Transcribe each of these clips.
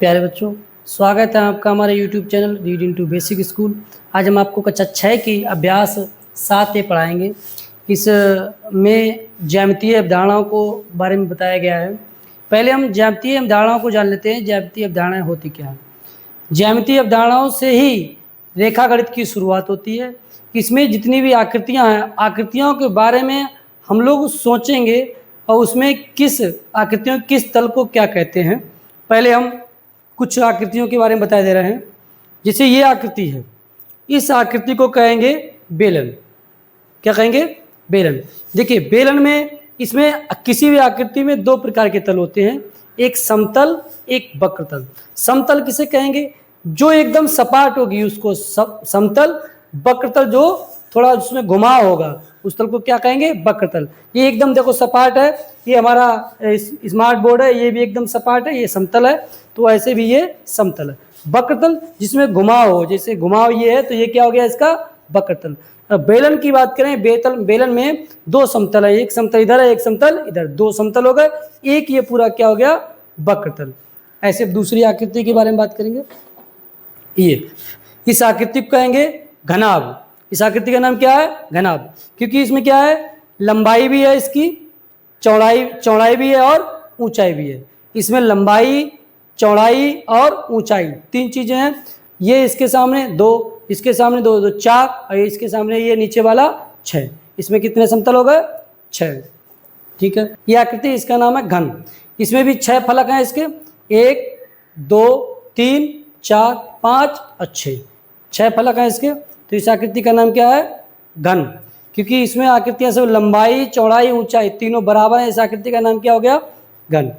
प्यारे बच्चों, स्वागत है आपका हमारे YouTube channel reading to basic school. आज हम आपको कक्षा 6 की अभ्यास 7 ए पढ़ाएंगे। इस में ज्यामितीय अवधारणाओं को बारे में बताया गया है। पहले हम ज्यामितीय अवधारणाओं को जान लेते हैं। ज्यामितीय अवधारणाएं होती क्या है? ज्यामितीय अवधारणाओं से ही रेखा गणित की शुरुआत होती है। इसमें जितनी भी आकृतियाँ हैं, आकृतियों के बारे में हम लोग सोचेंगे और उसमें किस आकृतियों किस तल को क्या कहते हैं। पहले हम कुछ आकृतियों के बारे में बता दे रहे हैं। जैसे ये आकृति है, इस आकृति को कहेंगे बेलन। क्या कहेंगे? बेलन। देखिए, बेलन में इसमें किसी भी आकृति में दो प्रकार के तल होते हैं, एक समतल, एक वक्रतल। समतल किसे कहेंगे? जो एकदम सपाट होगी उसको समतल। वक्रतल जो थोड़ा उसमें घुमाव होगा उस तल को क्या कहेंगे? वक्रतल। ये एकदम देखो सपाट है, ये हमारा स्मार्ट बोर्ड है, ये भी एकदम सपाट है, ये समतल है, तो ऐसे भी ये समतल है। वक्रतल जिसमें घुमाव हो, जैसे घुमाव ये है तो ये क्या हो गया इसका? वक्रतल। बेलन की बात करें, बेलन में दो समतल है, एक समतल इधर है, एक समतल इधर, दो समतल हो गए, एक ये पूरा क्या हो गया? वक्रतल। ऐसे दूसरी आकृति के बारे में बात करेंगे। ये इस आकृति को कहेंगे घनाभ। इस आकृति का नाम क्या है? घनाभ। क्योंकि इसमें क्या है? लंबाई भी है, इसकी चौड़ाई भी है और ऊंचाई भी है। इसमें लंबाई, चौड़ाई और ऊंचाई तीन चीजें हैं। ये इसके सामने दो, इसके सामने दो, दो चार, और इसके सामने ये नीचे वाला 6। इसमें कितने समतल हो गए? 6। ठीक है, ये आकृति, इसका नाम है घन। इसमें भी 6 फलक हैं इसके, 1 2 3 4 5 और 6 फलक हैं इसके। तो इस आकृति का नाम क्या है? घन। क्योंकि इसमें आकृतियां सब लंबाई, चौड़ाई, ऊंचाई तीनों बराबर है, इस आकृति का नाम क्या हो गया? घन।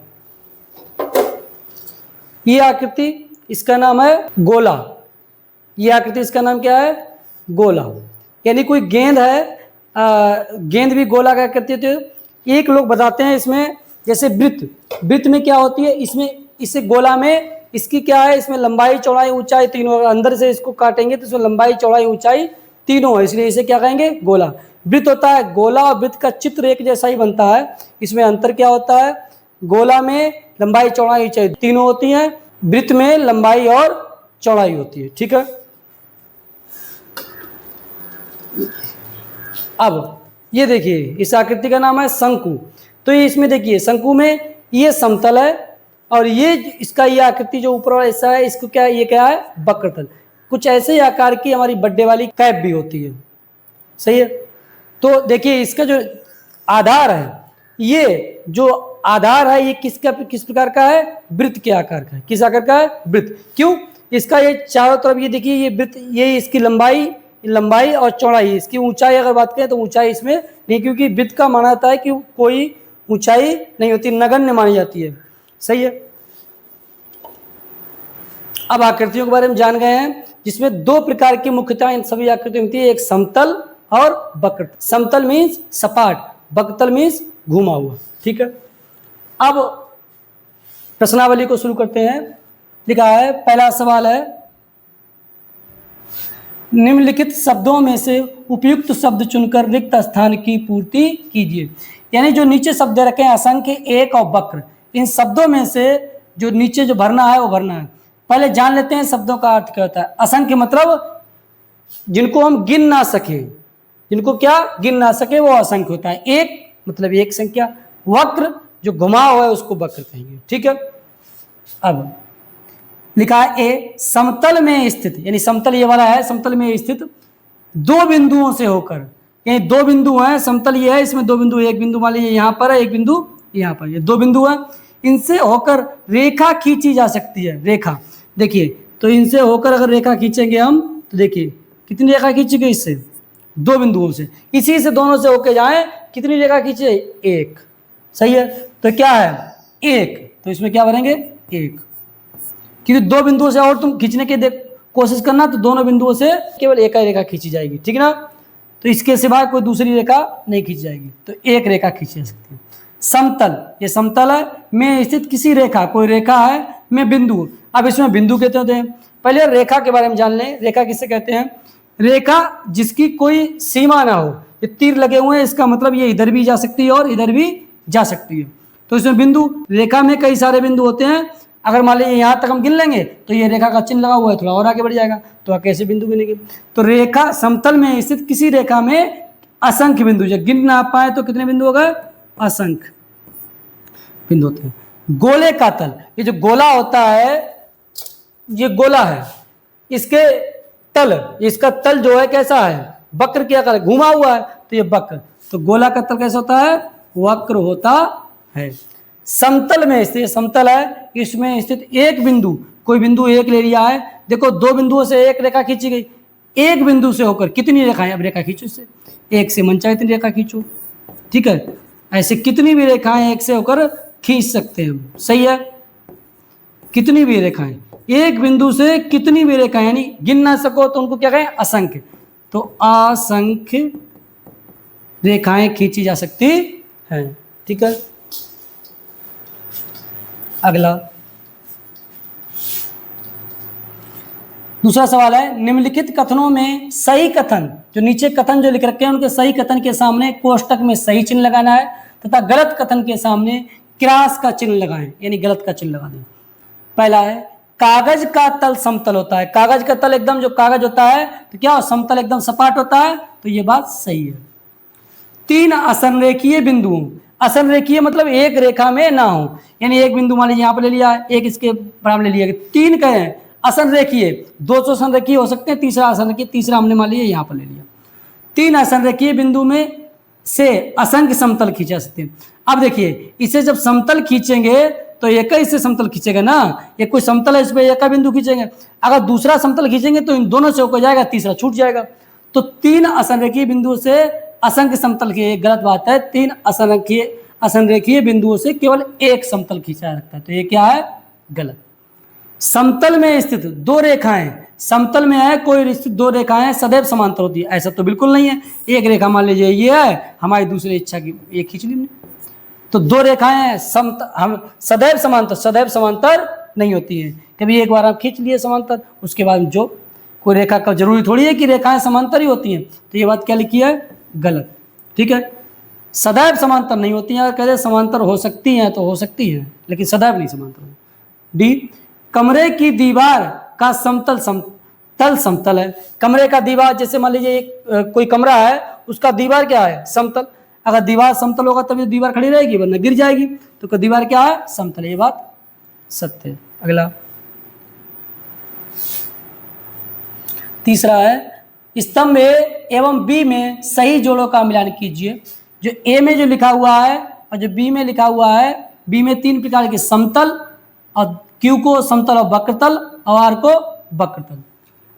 ये आकृति, इसका नाम है गोला। ये आकृति, इसका नाम क्या है? गोला। यानी कोई गेंद है, गेंद भी गोला का करती है। एक लोग बताते हैं इसमें, जैसे वृत्त में क्या होती है? इसमें इसे गोला में इसकी क्या है? इसमें लंबाई, चौड़ाई, ऊंचाई तीनों, अंदर से इसको काटेंगे तो इसमें लंबाई, चौड़ाई, ऊंचाई तीनों है, इसलिए इसे क्या कहेंगे? गोला। वृत्त होता है गोला, और वृत्त का चित्र एक जैसा ही बनता है। इसमें अंतर क्या होता है? गोला में लंबाई, चौड़ाई, ऊंचाई तीनों होती हैं, वृत्त में लंबाई और चौड़ाई होती है। ठीक है, अब ये देखिए, इस आकृति का नाम है शंकु। तो ये इसमें देखिए, शंकु में ये समतल है और ये इसका ये आकृति जो ऊपर वाला हिस्सा है, इसको क्या, ये क्या है? वक्रतल। कुछ ऐसे ही आकार की हमारी बर्थडे वाली कैप भी होती है। सही है। तो देखिए, इसका जो आधार है, ये जो आधार है, ये किस प्रकार का है? वृत्त के आकार का है। किस आकार का है? वृत्त। क्यों? इसका ये चारों तरफ, ये देखिए, ये वृत्त, ये इसकी लंबाई और चौड़ाई। इसकी ऊंचाई अगर बात करें तो ऊंचाई इसमें नहीं, क्योंकि वृत्त का माना जाता है कि कोई ऊंचाई नहीं होती, नगण्य मानी जाती है। सही है। अब आकृतियों के बारे में जान गए हैं, जिसमें दो प्रकार की मुख्यतः इन सभी आकृतियों होती है, एक समतल और वक्रतल। समतल मीन्स सपाट, वक्रतल मीन्स घुमा हुआ। ठीक है, अब प्रश्नावली को शुरू करते हैं। लिखा है, पहला सवाल है, निम्नलिखित शब्दों में से उपयुक्त शब्द चुनकर रिक्त स्थान की पूर्ति कीजिए। यानी जो नीचे शब्द रखे हैं, असंख्य, एक और वक्र, इन शब्दों में से जो नीचे जो भरना है वो भरना है। पहले जान लेते हैं शब्दों का अर्थ क्या होता है। असंख्य मतलब जिनको हम गिन ना सके, जिनको क्या गिन ना सके वो असंख्य होता है। एक मतलब एक संख्या, वक्र जो घुमाव है उसको वक्र कहेंगे। ठीक है, अब लिखा है, ए समतल में स्थित, यानी समतल ये वाला है, समतल में स्थित दो बिंदुओं से होकर, यानी दो बिंदु हैं, समतल ये है, इसमें दो बिंदु, एक बिंदु मान लीजिए यहाँ पर है, एक बिंदु यहाँ पर, ये दो बिंदु हैं, इनसे होकर रेखा खींची जा सकती है। रेखा देखिए, तो इनसे होकर अगर रेखा खींचेंगे हम तो देखिए कितनी रेखा खींचेंगे? इससे दो बिंदुओं से, इसी से दोनों से होकर जाए, कितनी रेखा खींचे? एक। सही है, तो क्या है? एक। तो इसमें क्या भरेंगे? एक। क्योंकि दो बिंदुओं से और तुम खींचने की कोशिश करना तो दोनों बिंदुओं से केवल एक ही रेखा खींची जाएगी। ठीक है ना, तो इसके सिवाय कोई दूसरी रेखा नहीं खींची जाएगी, तो एक रेखा खींची जा सकती है। समतल, ये समतल है, में स्थित किसी रेखा, कोई रेखा है, में बिंदु। अब इसमें बिंदु कहते होते हैं। पहले रेखा के बारे में जान लें। रेखा किसे कहते हैं? रेखा जिसकी कोई सीमा ना हो। ये तीर लगे हुए हैं, इसका मतलब ये इधर भी जा सकती है और इधर भी जा सकती है। तो इसमें बिंदु, रेखा में कई सारे बिंदु होते हैं, अगर मान लीजिए यहाँ तक हम गिन लेंगे तो ये रेखा का चिन्ह लगा हुआ है, थोड़ा और आगे बढ़ जाएगा, तो कैसे बिंदु गिनेंगे? तो रेखा समतल में स्थित किसी रेखा में असंख्य बिंदु, जब गिन ना पाए तो कितने बिंदु हो गए? असंख्य बिंदु होते हैं। गोले का तल, ये जो गोला होता है, ये गोला है, इसके तल, इसका तल जो है कैसा है? वक्र के आकार, घुमा हुआ है, तो ये वक्र, तो गोला का तल कैसा होता है? वक्र होता है। समतल में स्थित, समतल है, इसमें स्थित एक बिंदु, कोई बिंदु एक ले लिया है, देखो दो बिंदुओं से एक रेखा खींची गई, एक बिंदु से होकर कितनी रेखाएं? अब रेखा खींचो इससे, एक से मन चाहे इतनी रेखा खींचो, ठीक है, ऐसे कितनी भी रेखाएं एक से होकर खींच सकते हैं हम, सही है, कितनी भी रेखाएं, एक बिंदु से कितनी भी रेखाएं, यानी गिन ना सको तो उनको क्या कहें? असंख्य, तो असंख्य रेखाएं खींची जा सकती हैं, ठीक है। अगला दूसरा सवाल है, निम्नलिखित कथनों में सही कथन, जो नीचे कथन जो लिख रखे हैं उनके सही कथन के सामने कोष्टक में सही चिन्ह लगाना है, तथा गलत कथन के सामने क्रॉस का चिन्ह लगाएं, यानी गलत का चिन्ह लगा दें। पहला है, कागज का तल समतल होता है, कागज का तल एकदम, जो कागज होता है तो क्या समतल एकदम सपाट होता है, तो ये बात सही है। तीन असंरेखीय बिंदुओं, असंरेखीय मतलब एक रेखा में ना हो, यानी एक बिंदु मान लीजिए यहाँ पर ले लिया, एक इसके बराबर ले लिया, तीन कहें असंरेखीय, दो तो संरेखीय हो सकते हैं, तीसरा असंरेखीय, तीसरा हमने मान लिया यहाँ पर ले लिया। तीन असंरेखीय बिंदु में से असंख्य समतल खींचा सकते हैं। अब देखिए, इसे जब समतल खींचेंगे तो एक ही से समतल खींचेगा ना, एक कोई समतल है इस पर एक का बिंदु खींचेंगे, अगर दूसरा समतल खींचेंगे तो इन दोनों से होकर जाएगा, तीसरा छूट जाएगा। तो तीन असंरेखीय बिंदुओं से असंख्य समतल की गलत बात है, तीन असंरेखीय बिंदुओं से केवल एक समतल खींचा जा सकता है, तो ये क्या है? गलत। समतल में स्थित दो रेखाएं, समतल में है कोई स्थित दो रेखाएं सदैव समांतर होती है, ऐसा तो बिल्कुल नहीं है। एक रेखा मान लीजिए ये है, हमारी दूसरी इच्छा की एक खींच ली, तो दो रेखाएं हम सदैव समांतर नहीं होती है, कभी एक बार आप खींच लिए समांतर, उसके बाद जो कोई रेखा का जरूरी थोड़ी है कि रेखाएं समांतर ही होती हैं, तो ये बात क्या लिखी है? गलत, ठीक है। सदैव समांतर नहीं होती हैं, अगर कहते समांतर हो सकती हैं तो हो सकती हैं, लेकिन सदैव नहीं समांतर। डी, कमरे की दीवार का तल समतल है, कमरे का दीवार, जैसे मान लीजिए कोई कमरा है, उसका दीवार क्या है? समतल, अगर दीवार समतल होगा तभी दीवार खड़ी रहेगी, वरना गिर जाएगी, तो दीवार क्या है? समतल, ये बात सत्य है। अगला तीसरा है, स्तंभ ए एवं बी में सही जोड़ों का मिलान कीजिए। जो ए में जो लिखा हुआ है और जो बी में लिखा हुआ है, बी में तीन प्रकार के समतल, और क्यू को समतल और वक्रतल, और आर को वक्रतल।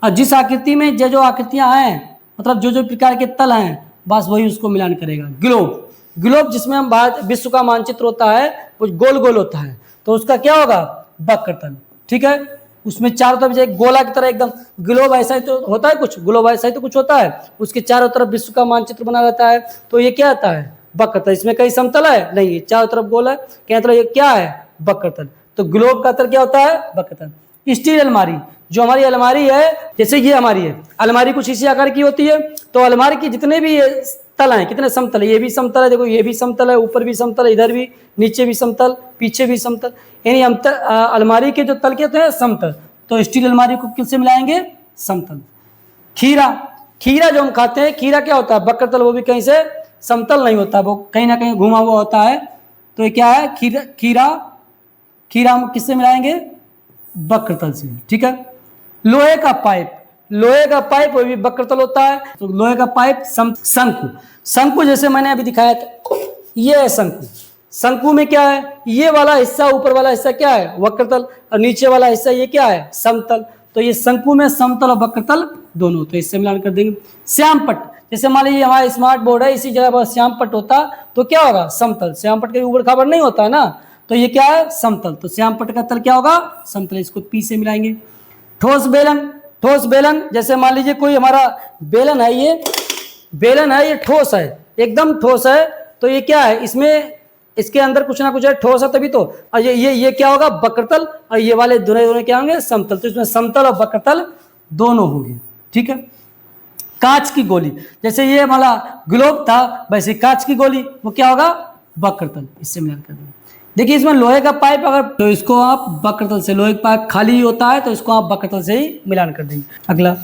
और जिस आकृति में जो आकृतियां हैं, मतलब जो प्रकार के तल हैं, बस वही उसको मिलान करेगा। ग्लोब, ग्लोब जिसमें हम भारत विश्व का मानचित्र होता है, वो गोल गोल होता है, तो उसका क्या होगा? वक्रतल, ठीक है। उसमें चारों तरफ एक गोला की तरह एकदम, ग्लोब ऐसा ही तो होता है कुछ, ग्लोब ऐसा ही तो कुछ होता है, उसके चारों तरफ विश्व का मानचित्र बना रहता है, तो ये क्या आता है? वक्रतल। इसमें कहीं समतल है नहीं, चारों तरफ गोल है, क्या मतलब ये क्या है? वक्रतल। तो ग्लोब का तल क्या होता है? वक्रतल। स्टील अलमारी, जो हमारी अलमारी है, जैसे ये हमारी है अलमारी, कुछ इसी आकार की होती है, तो अलमारी की जितने भी तल हैं, कितने समतल है? ये भी समतल है, देखो ये भी समतल है, ऊपर भी समतल है, इधर भी, नीचे भी समतल, पीछे भी समतल, यानी हम अलमारी के जो तल के होते हैं समतल, तो स्टील अलमारी को किससे मिलाएंगे? समतल। खीरा, खीरा जो हम खाते हैं, खीरा क्या होता है? वक्रतल, वो भी कहीं से समतल नहीं होता, वो कहीं ना कहीं घुमा हुआ होता है, तो ये क्या है? खीरा हम किससे मिलाएंगे? वक्रतल से, ठीक है। लोहे का पाइप, लोहे का पाइप वो भी वक्रतल होता है, तो लोहे का पाइप शंकु, शंकु जैसे मैंने अभी दिखाया था, ये है शंकु। शंकु में क्या है? ये वाला हिस्सा, ऊपर वाला हिस्सा क्या है? वक्रतल, और नीचे वाला हिस्सा ये क्या है? समतल। तो ये शंकु में समतल और वक्रतल दोनों, तो इससे मिलान कर देंगे। श्यामपट्ट, जैसे मान लीजिए हमारा स्मार्ट बोर्ड है, इसी जगह पर श्यामपट्ट होता तो क्या होगा? समतल। श्यामपट्ट के ऊबड़ खाबड़ नहीं होता है ना, तो ये क्या है? समतल। तो श्यामपट्ट का तल क्या होगा? समतल। इसको पी से मिलाएंगे। ठोस बेलन, ठोस बेलन, जैसे मान लीजिए कोई हमारा बेलन है, ये बेलन है, ये ठोस है, एकदम ठोस है, तो ये क्या है? इसमें इसके अंदर कुछ ना कुछ है, ठोस है तभी तो। और ये क्या होगा? वक्रतल, और ये वाले दोनों क्या होंगे? समतल। तो इसमें समतल और वक्रतल दोनों होंगे, ठीक है। कांच की गोली, जैसे ये हमारा ग्लोब था, वैसे कांच की गोली, वो क्या होगा? वक्रतल। इससे मिलान कर देंगे। देखिए इसमें लोहे का पाइप, अगर तो इसको आप वक्रतल से, लोहे का पाइप खाली होता है तो इसको आप वक्रतल से ही मिलान कर देंगे। अगला,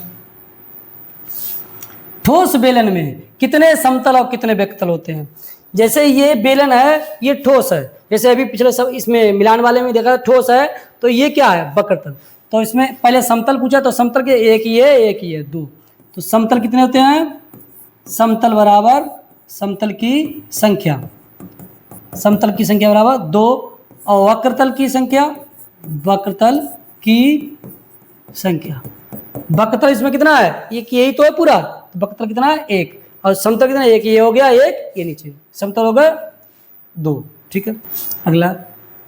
ठोस बेलन में कितने समतल और कितने विकतल होते हैं? जैसे ये बेलन है, ये ठोस है, जैसे अभी पिछले सब इसमें मिलान वाले में देखा ठोस है, तो ये क्या है? वक्रतल। तो इसमें पहले समतल पूछा, तो समतल के एक ही है, दो। तो समतल कितने होते हैं? समतल बराबर समतल की संख्या, समतल की संख्या बराबर 2, और वक्रतल की संख्या, वक्रतल की संख्या। वक्रतल इसमें कितना है? एक यही तो है पूरा, तो वक्रतल कितना है? 1, और समतल कितना है? एक ये हो गया, एक ये नीचे, समतल हो गया 2। ठीक है। अगला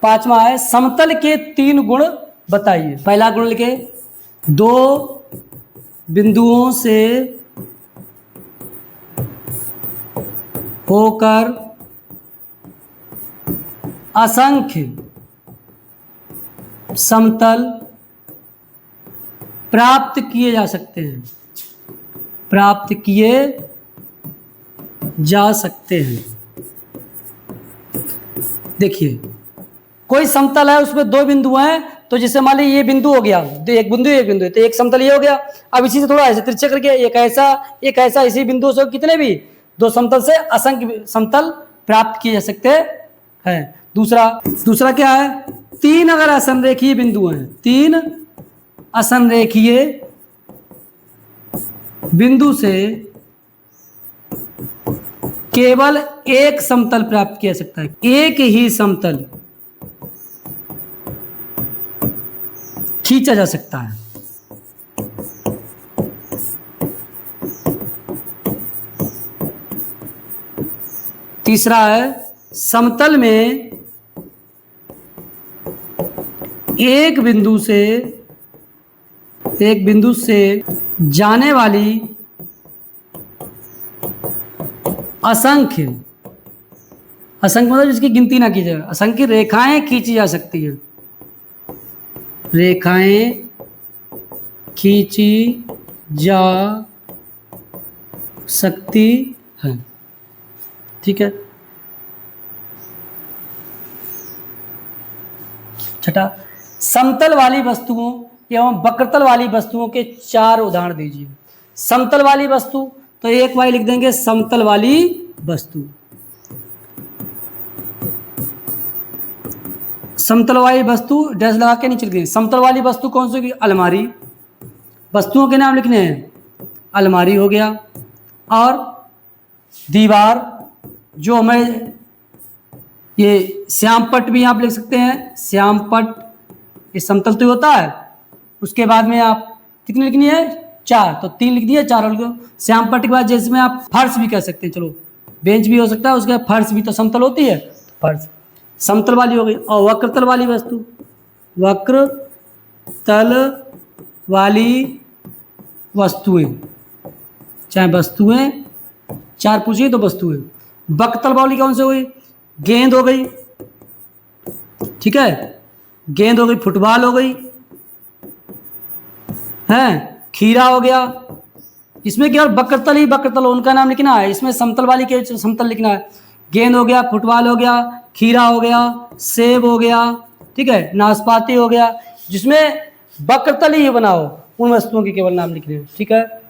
5वां है, समतल के 3 गुण बताइए। पहला गुण लिखे, 2 बिंदुओं से होकर असंख्य समतल प्राप्त किए जा सकते हैं, प्राप्त किए जा सकते हैं। देखिए कोई समतल है, उसमें 2 बिंदु हैं, तो जैसे मान लीजिए ये बिंदु हो गया, एक बिंदु है, तो एक समतल ये हो गया। अब इसी से थोड़ा ऐसे तिरछे करके एक ऐसा, इसी बिंदु से कितने भी 2 समतल से असंख्य समतल प्राप्त किए जा सकते हैं। दूसरा क्या है? 3 अगर असंरेखीय बिंदु हैं, 3 असंरेखीय बिंदु से केवल एक समतल प्राप्त किया जा सकता है, एक ही समतल खींचा जा सकता है। तीसरा है, समतल में एक बिंदु से जाने वाली असंख्य मतलब जिसकी गिनती ना की जाए, असंख्य रेखाएं खींची जा सकती है, रेखाएं खींची जा सकती है। ठीक है। छठा, समतल वाली वस्तुओं एवं वक्रतल वाली वस्तुओं के 4 उदाहरण दीजिए। समतल वाली वस्तु, तो एक बार लिख देंगे समतल वाली वस्तु। समतल वाली वस्तु डैश लगा के नीचे लिख देंगे। समतल वाली वस्तु कौन सी होगी? अलमारी। वस्तुओं के नाम लिखने हैं, अलमारी हो गया, और दीवार, जो हमें ये श्यामपट्ट भी आप लिख सकते हैं, श्यामपट्ट, ये समतल तो होता है। उसके बाद में आप कितनी लिखनी है? 4, तो 3 लिख दिए, 4 लिख दो। श्यामपट्ट के बाद जैसे में आप फर्श भी कह सकते हैं, चलो बेंच भी हो सकता है, उसके बाद फर्श भी तो समतल होती है, फर्श समतल वाली हो गई। और वक्रतल वाली वस्तु, वक्रतल वाली वस्तुएं, चाहे वस्तुएं 4 पूछिए तो वस्तुएं। वक्रतल वाली कौन सी हो गई? गेंद हो गई, ठीक है, गेंद हो गई, फुटबॉल हो गई है, खीरा हो गया। इसमें क्या वक्रतल ही वक्रतल, उनका नाम लिखना है, इसमें समतल वाली के समतल लिखना है। गेंद हो गया, फुटबॉल हो गया, खीरा हो गया, सेब हो गया, ठीक है, नाशपाती हो गया। जिसमें वक्रतल ही बनाओ, उन वस्तुओं के केवल नाम लिखने हैं। ठीक है।